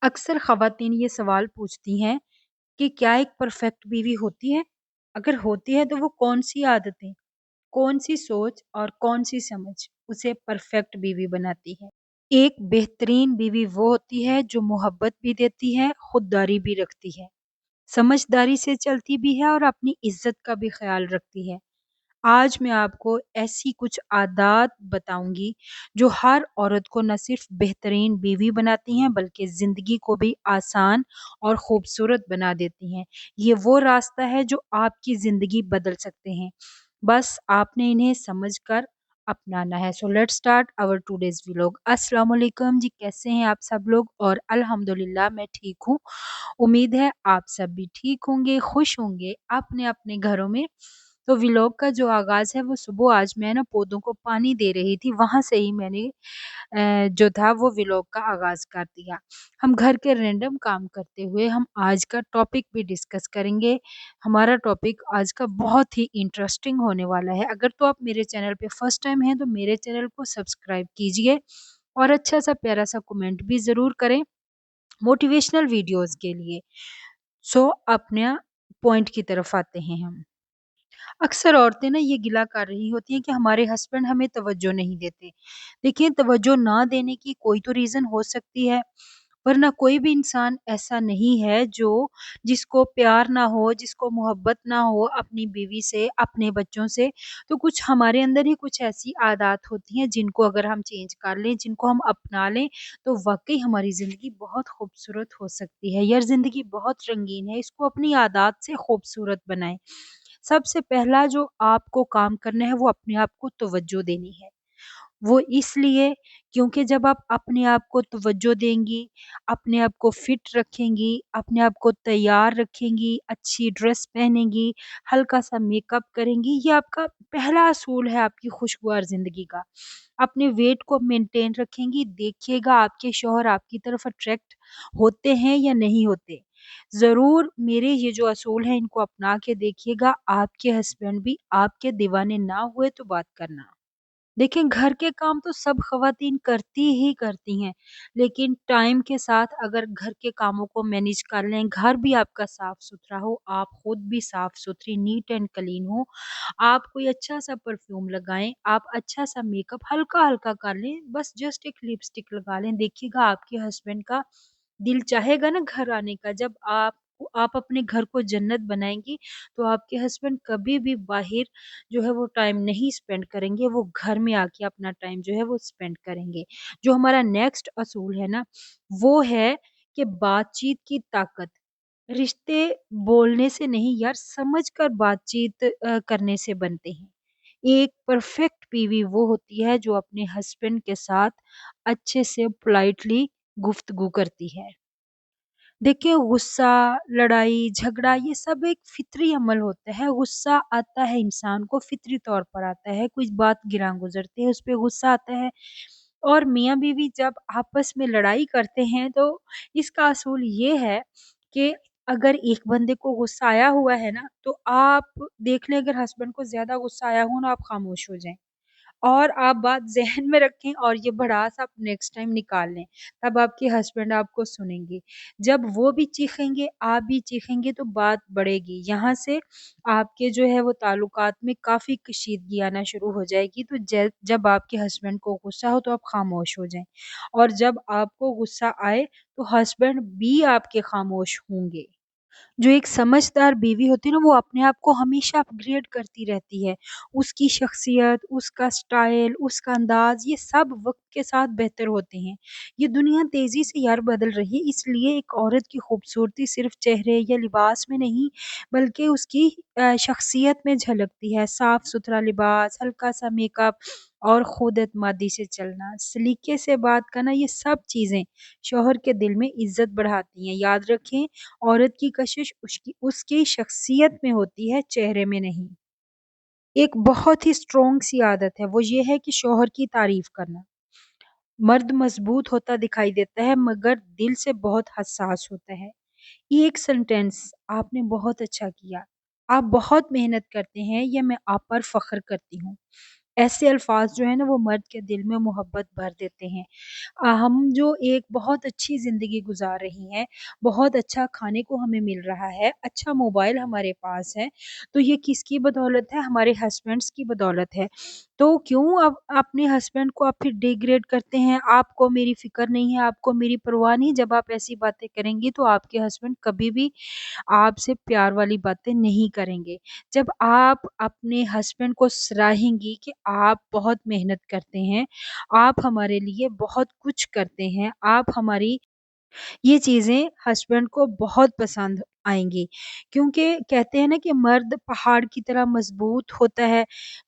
اکثر خواتین یہ سوال پوچھتی ہیں کہ کیا ایک پرفیکٹ بیوی ہوتی ہے؟ اگر ہوتی ہے تو وہ کون سی عادتیں، کون سی سوچ اور کون سی سمجھ اسے پرفیکٹ بیوی بناتی ہے؟ ایک بہترین بیوی وہ ہوتی ہے جو محبت بھی دیتی ہے، خودداری بھی رکھتی ہے، سمجھداری سے چلتی بھی ہے اور اپنی عزت کا بھی خیال رکھتی ہے۔ آج میں آپ کو ایسی کچھ عادات بتاؤں گی جو ہر عورت کو نہ صرف بہترین بیوی بناتی ہیں بلکہ زندگی کو بھی آسان اور خوبصورت بنا دیتی ہیں۔ یہ وہ راستہ ہے جو آپ کی زندگی بدل سکتے ہیں، بس آپ نے انہیں سمجھ کر اپنانا ہے۔ So let start our today's vlog. السلام علیکم جی، کیسے ہیں آپ سب لوگ؟ اور الحمدللہ میں ٹھیک ہوں۔ امید ہے آپ سب بھی ٹھیک ہوں گے، خوش ہوں گے اپنے اپنے گھروں میں۔ تو ولاگ کا جو آغاز ہے وہ صبح آج میں نا پودوں کو پانی دے رہی تھی، وہاں سے ہی میں نے جو تھا وہ ولاگ کا آغاز کر دیا۔ ہم گھر کے رینڈم کام کرتے ہوئے ہم آج کا ٹاپک بھی ڈسکس کریں گے۔ ہمارا ٹاپک آج کا بہت ہی انٹرسٹنگ ہونے والا ہے۔ اگر تو آپ میرے چینل پہ فرسٹ ٹائم ہیں تو میرے چینل کو سبسکرائب کیجئے اور اچھا سا پیارا سا کمنٹ بھی ضرور کریں موٹیویشنل ویڈیوز کے لیے۔ سو اپنے پوائنٹ کی طرف آتے ہیں ہم۔ اکثر عورتیں نا یہ گلہ کر رہی ہوتی ہیں کہ ہمارے ہسبینڈ ہمیں توجہ نہیں دیتے۔ دیکھیں، توجہ نہ دینے کی کوئی تو ریزن ہو سکتی ہے، ورنہ کوئی بھی انسان ایسا نہیں ہے جس کو پیار نہ ہو، جس کو محبت نہ ہو اپنی بیوی سے، اپنے بچوں سے۔ تو کچھ ہمارے اندر ہی کچھ ایسی عادات ہوتی ہیں جن کو اگر ہم چینج کر لیں، جن کو ہم اپنا لیں تو واقعی ہماری زندگی بہت خوبصورت ہو سکتی ہے۔ یار زندگی بہت رنگین ہے، اس کو اپنی عادات سے خوبصورت بنائیں۔ سب سے پہلا جو آپ کو کام کرنا ہے وہ اپنے آپ کو توجہ دینی ہے۔ وہ اس لیے کیونکہ جب آپ اپنے آپ کو توجہ دیں گی، اپنے آپ کو فٹ رکھیں گی، اپنے آپ کو تیار رکھیں گی، اچھی ڈریس پہنیں گی، ہلکا سا میک اپ کریں گی، یہ آپ کا پہلا اصول ہے آپ کی خوشگوار زندگی کا۔ اپنے ویٹ کو مینٹین رکھیں گی، دیکھیے گا آپ کے شوہر آپ کی طرف اٹریکٹ ہوتے ہیں یا نہیں ہوتے۔ ضرور میرے یہ جو اصول ہیں ان کو اپنا کے دیکھیے گا، آپ کے ہسبینڈ بھی آپ کے دیوانے نہ ہوئے تو بات کرنا۔ دیکھیں، گھر کے کام تو سب خواتین کرتی ہی کرتی ہیں، لیکن ٹائم کے ساتھ اگر گھر کے کاموں کو مینیج کر لیں، گھر بھی آپ کا صاف ستھرا ہو، آپ خود بھی صاف ستھری نیٹ اینڈ کلین ہو، آپ کوئی اچھا سا پرفیوم لگائیں، آپ اچھا سا میک اپ ہلکا ہلکا کر لیں، بس جسٹ ایک لپسٹک لگا لیں، دیکھیے گا آپ کے ہسبینڈ کا دل چاہے گا نا گھر آنے کا۔ جب آپ اپنے گھر کو جنت بنائیں گی تو آپ کے ہسبینڈ کبھی بھی باہر جو ہے وہ ٹائم نہیں سپینڈ کریں گے، وہ گھر میں آ کے اپنا ٹائم جو ہے وہ سپینڈ کریں گے۔ جو ہمارا نیکسٹ اصول ہے نا وہ ہے کہ بات چیت کی طاقت رشتے بولنے سے نہیں یار، سمجھ کر بات چیت کرنے سے بنتے ہیں۔ ایک پرفیکٹ بیوی وہ ہوتی ہے جو اپنے ہسبینڈ کے ساتھ اچھے سے پولائٹلی گفتگو کرتی ہے۔ دیکھیں، غصہ، لڑائی جھگڑا یہ سب ایک فطری عمل ہوتا ہے۔ غصہ آتا ہے انسان کو، فطری طور پر آتا ہے، کوئی بات گراں گزرتی ہے اس پہ غصہ آتا ہے۔ اور میاں بیوی جب آپس میں لڑائی کرتے ہیں تو اس کا اصول یہ ہے کہ اگر ایک بندے کو غصہ آیا ہوا ہے نا تو آپ دیکھ لیں، اگر ہسبینڈ کو زیادہ غصہ آیا ہو نا آپ خاموش ہو جائیں اور آپ بات ذہن میں رکھیں اور یہ بھڑاس آپ نیکسٹ ٹائم نکال لیں، تب آپ کے ہسبینڈ آپ کو سنیں گے۔ جب وہ بھی چیخیں گے آپ بھی چیخیں گے تو بات بڑھے گی، یہاں سے آپ کے جو ہے وہ تعلقات میں کافی کشیدگی آنا شروع ہو جائے گی۔ تو جب آپ کے ہسبینڈ کو غصہ ہو تو آپ خاموش ہو جائیں، اور جب آپ کو غصہ آئے تو ہسبینڈ بھی آپ کے خاموش ہوں گے۔ جو ایک سمجھدار بیوی ہوتی ہے نا وہ اپنے آپ کو ہمیشہ اپ گریڈ کرتی رہتی ہے۔ اس کی شخصیت، اس کا سٹائل، اس کا انداز یہ سب وقت کے ساتھ بہتر ہوتے ہیں۔ یہ دنیا تیزی سے یار بدل رہی ہے، اس لیے ایک عورت کی خوبصورتی صرف چہرے یا لباس میں نہیں بلکہ اس کی شخصیت میں جھلکتی ہے۔ صاف ستھرا لباس، ہلکا سا میک اپ اور خود اعتمادی سے چلنا، سلیقے سے بات کرنا، یہ سب چیزیں شوہر کے دل میں عزت بڑھاتی ہیں۔ یاد رکھیں، عورت کی کشش اس کی شخصیت میں ہوتی ہے، چہرے میں نہیں۔ ایک بہت ہی اسٹرانگ سی عادت ہے، وہ یہ ہے کہ شوہر کی تعریف کرنا۔ مرد مضبوط ہوتا دکھائی دیتا ہے مگر دل سے بہت حساس ہوتا ہے۔ ایک سنٹینس، آپ نے بہت اچھا کیا، آپ بہت محنت کرتے ہیں، یا میں آپ پر فخر کرتی ہوں، ایسے الفاظ جو ہے نا وہ مرد کے دل میں محبت بھر دیتے ہیں۔ ہم جو ایک بہت اچھی زندگی گزار رہی ہیں، بہت اچھا کھانے کو ہمیں مل رہا ہے، اچھا موبائل ہمارے پاس ہے، تو یہ کس کی بدولت ہے؟ ہمارے ہسبینڈس کی بدولت ہے۔ تو کیوں اب اپنے ہسبینڈ کو آپ پھر ڈیگریڈ کرتے ہیں؟ آپ کو میری فکر نہیں ہے، آپ کو میری پرواہ نہیں۔ جب آپ ایسی باتیں کریں گی تو آپ کے ہسبینڈ کبھی بھی آپ سے پیار والی باتیں نہیں کریں گے۔ جب آپ اپنے ہسبینڈ کو سراہیں گی کہ آپ بہت محنت کرتے ہیں، آپ ہمارے لیے بہت کچھ کرتے ہیں، آپ ہماری یہ چیزیں ہسبینڈ کو بہت پسند آئیں گی، کیونکہ کہتے ہیں نا کہ مرد پہاڑ کی طرح مضبوط ہوتا ہے۔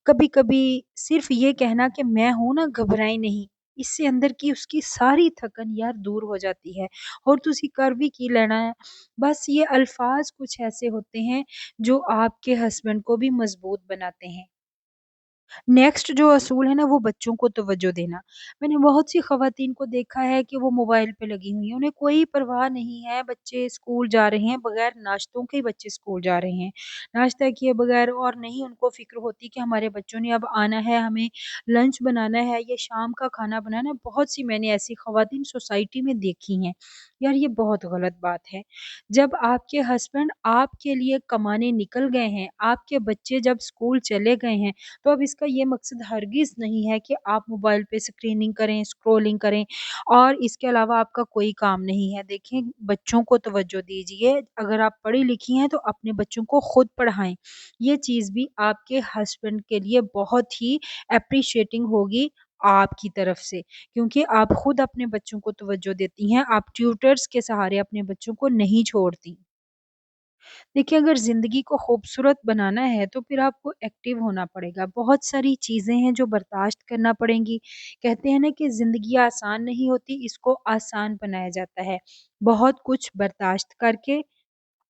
کبھی کبھی صرف یہ کہنا کہ میں ہوں نا، گھبرائیں نہیں، اس سے اندر کی اس کی ساری تھکن یار دور ہو جاتی ہے، اور تسی کر بھی کی لینا ہے۔ بس یہ الفاظ کچھ ایسے ہوتے ہیں جو آپ کے ہسبینڈ کو بھی مضبوط بناتے ہیں۔ نیکسٹ جو اصول ہے نا وہ بچوں کو توجہ دینا۔ میں نے بہت سی خواتین کو دیکھا ہے کہ وہ موبائل پہ لگی ہوئی ہیں، انہیں کوئی پرواہ نہیں ہے، بچے اسکول جا رہے ہیں، بغیر ناشتوں کے ہی بچے اسکول جا رہے ہیں، ناشتہ کیے بغیر، اور نہیں ان کو فکر ہوتی کہ ہمارے بچوں نے اب آنا ہے، ہمیں لنچ بنانا ہے یا شام کا کھانا بنانا ہے۔ بہت سی میں نے ایسی خواتین سوسائٹی میں دیکھی ہیں۔ یار یہ بہت غلط بات ہے۔ جب آپ کے ہسبینڈ آپ کے لیے کمانے نکل گئے ہیں، آپ کے بچے جب اسکول چلے گئے ہیں، تو اب اس کا یہ مقصد ہرگز نہیں ہے کہ آپ موبائل پہ اسکریننگ کریں، اسکرولنگ کریں، اور اس کے علاوہ آپ کا کوئی کام نہیں ہے۔ دیکھیں، بچوں کو توجہ دیجیے، اگر آپ پڑھی لکھی ہیں تو اپنے بچوں کو خود پڑھائیں۔ یہ چیز بھی آپ کے ہسبینڈ کے لیے بہت ہی اپریشیٹنگ ہوگی آپ کی طرف سے، کیونکہ آپ خود اپنے بچوں کو توجہ دیتی ہیں، آپ ٹیوٹرز کے سہارے اپنے بچوں کو نہیں چھوڑتی۔ دیکھیے، اگر زندگی کو خوبصورت بنانا ہے تو پھر آپ کو ایکٹیو ہونا پڑے گا، بہت ساری چیزیں ہیں جو برداشت کرنا پڑیں گی۔ کہتے ہیں نا کہ زندگی آسان نہیں ہوتی، اس کو آسان بنایا جاتا ہے، بہت کچھ برداشت کر کے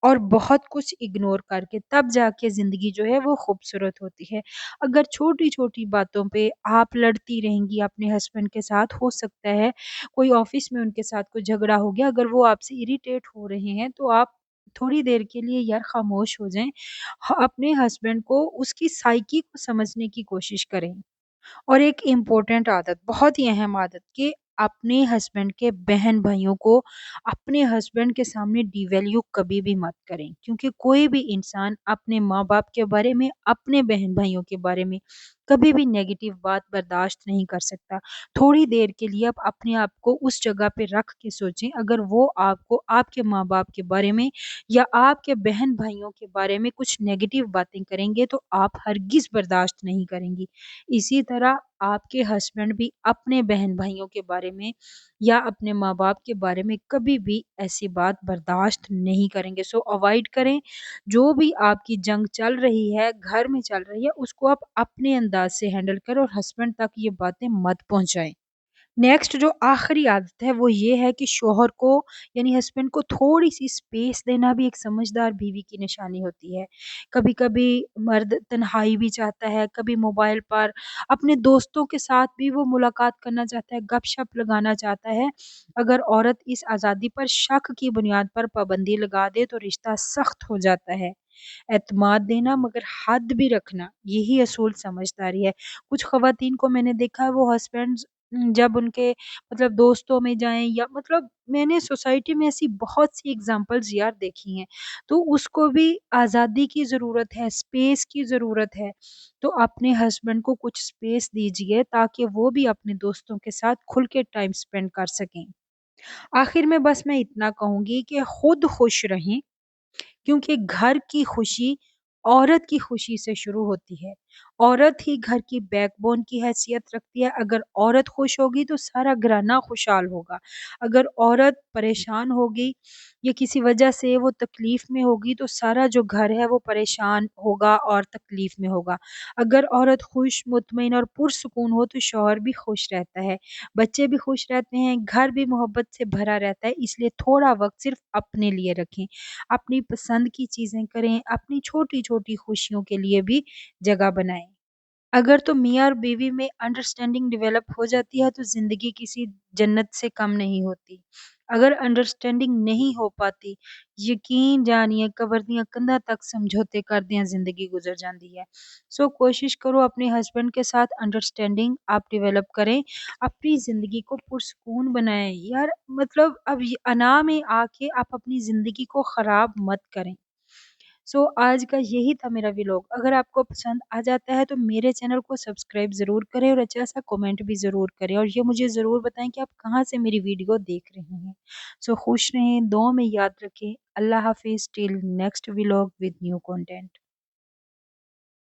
اور بہت کچھ اگنور کر کے، تب جا کے زندگی جو ہے وہ خوبصورت ہوتی ہے۔ اگر چھوٹی چھوٹی باتوں پہ آپ لڑتی رہیں گی اپنے ہسبینڈ کے ساتھ، ہو سکتا ہے کوئی آفس میں ان کے ساتھ کوئی جھگڑا ہو گیا، اگر وہ آپ سے اریٹیٹ ہو رہے ہیں تو آپ تھوڑی دیر کے لیے یار خاموش ہو جائیں، اپنے ہسبینڈ کو اس کی سائیکی کو سمجھنے کی کوشش کریں۔ اور ایک امپورٹنٹ عادت، بہت ہی اہم عادت، کہ اپنے ہسبینڈ کے بہن بھائیوں کو اپنے ہسبینڈ کے سامنے ڈی ویلیو کبھی بھی مت کریں، کیونکہ کوئی بھی انسان اپنے ماں باپ کے بارے میں، اپنے بہن بھائیوں کے بارے میں کبھی بھی نیگیٹو بات برداشت نہیں کر سکتا۔ تھوڑی دیر کے لیے آپ اپنے آپ کو اس جگہ پہ رکھ کے سوچیں، اگر وہ آپ کو آپ کے ماں باپ کے بارے میں یا آپ کے بہن بھائیوں کے بارے میں کچھ نیگیٹو باتیں کریں گے تو آپ ہرگز برداشت نہیں کریں گی۔ اسی طرح آپ کے ہسبینڈ بھی اپنے بہن بھائیوں کے بارے میں یا اپنے ماں باپ کے بارے میں کبھی بھی ایسی بات برداشت نہیں کریں گے۔ سو اوائڈ کریں، جو بھی آپ کی جنگ چل رہی ہے، گھر میں چل رہی ہے، اس کو آپ اپنے انداز سے ہینڈل کریں اور ہسبینڈ تک یہ باتیں مت پہنچائیں۔ نیکسٹ جو آخری عادت ہے وہ یہ ہے کہ شوہر کو، یعنی ہسبینڈ کو، تھوڑی سی اسپیس دینا بھی ایک سمجھدار بیوی کی نشانی ہوتی ہے۔ کبھی کبھی مرد تنہائی بھی چاہتا ہے، کبھی موبائل پر اپنے دوستوں کے ساتھ بھی وہ ملاقات کرنا چاہتا ہے، گپ شپ لگانا چاہتا ہے۔ اگر عورت اس آزادی پر شک کی بنیاد پر پابندی لگا دے تو رشتہ سخت ہو جاتا ہے۔ اعتماد دینا مگر حد بھی رکھنا، یہی اصول سمجھداری ہے۔ کچھ خواتین کو میں نے دیکھا ہے، وہ ہسبینڈ جب ان کے دوستوں میں جائیں، یا میں نے سوسائٹی میں ایسی بہت سی اگزامپلز یار دیکھی ہیں، تو اس کو بھی آزادی کی ضرورت ہے، اسپیس کی ضرورت ہے۔ تو اپنے ہسبینڈ کو کچھ اسپیس دیجئے تاکہ وہ بھی اپنے دوستوں کے ساتھ کھل کے ٹائم سپینڈ کر سکیں۔ آخر میں بس میں اتنا کہوں گی کہ خود خوش رہیں، کیونکہ گھر کی خوشی عورت کی خوشی سے شروع ہوتی ہے۔ عورت ہی گھر کی بیک بون کی حیثیت رکھتی ہے۔ اگر عورت خوش ہوگی تو سارا گھرانہ خوشحال ہوگا۔ اگر عورت پریشان ہوگی یا کسی وجہ سے وہ تکلیف میں ہوگی تو سارا جو گھر ہے وہ پریشان ہوگا اور تکلیف میں ہوگا۔ اگر عورت خوش، مطمئن اور پرسکون ہو تو شوہر بھی خوش رہتا ہے، بچے بھی خوش رہتے ہیں، گھر بھی محبت سے بھرا رہتا ہے۔ اس لیے تھوڑا وقت صرف اپنے لیے رکھیں، اپنی پسند کی چیزیں کریں، اپنی چھوٹی چھوٹی خوشیوں کے لیے بھی جگہ بنائیں۔ اگر تو میاں اور بیوی میں انڈرسٹینڈنگ ڈیولپ ہو جاتی ہے تو زندگی کسی جنت سے کم نہیں ہوتی۔ اگر انڈرسٹینڈنگ نہیں ہو پاتی، یقین جانیے قبردیاں کندھا تک سمجھوتے کردیاں زندگی گزر جاندی ہے۔ سو کوشش کرو اپنے ہسبینڈ کے ساتھ انڈرسٹینڈنگ آپ ڈیولپ کریں، اپنی زندگی کو پرسکون بنائیں یار، مطلب اب یہ انا میں آ کے آپ اپنی زندگی کو خراب مت کریں۔ سو آج کا یہی تھا میرا ولاگ، اگر آپ کو پسند آ جاتا ہے تو میرے چینل کو سبسکرائب ضرور کریں اور اچھا سا کومنٹ بھی ضرور کریں، اور یہ مجھے ضرور بتائیں کہ آپ کہاں سے میری ویڈیو دیکھ رہے ہیں۔ سو خوش رہیں، دعاؤں میں یاد رکھیں۔ اللہ حافظ، till next vlog with new content.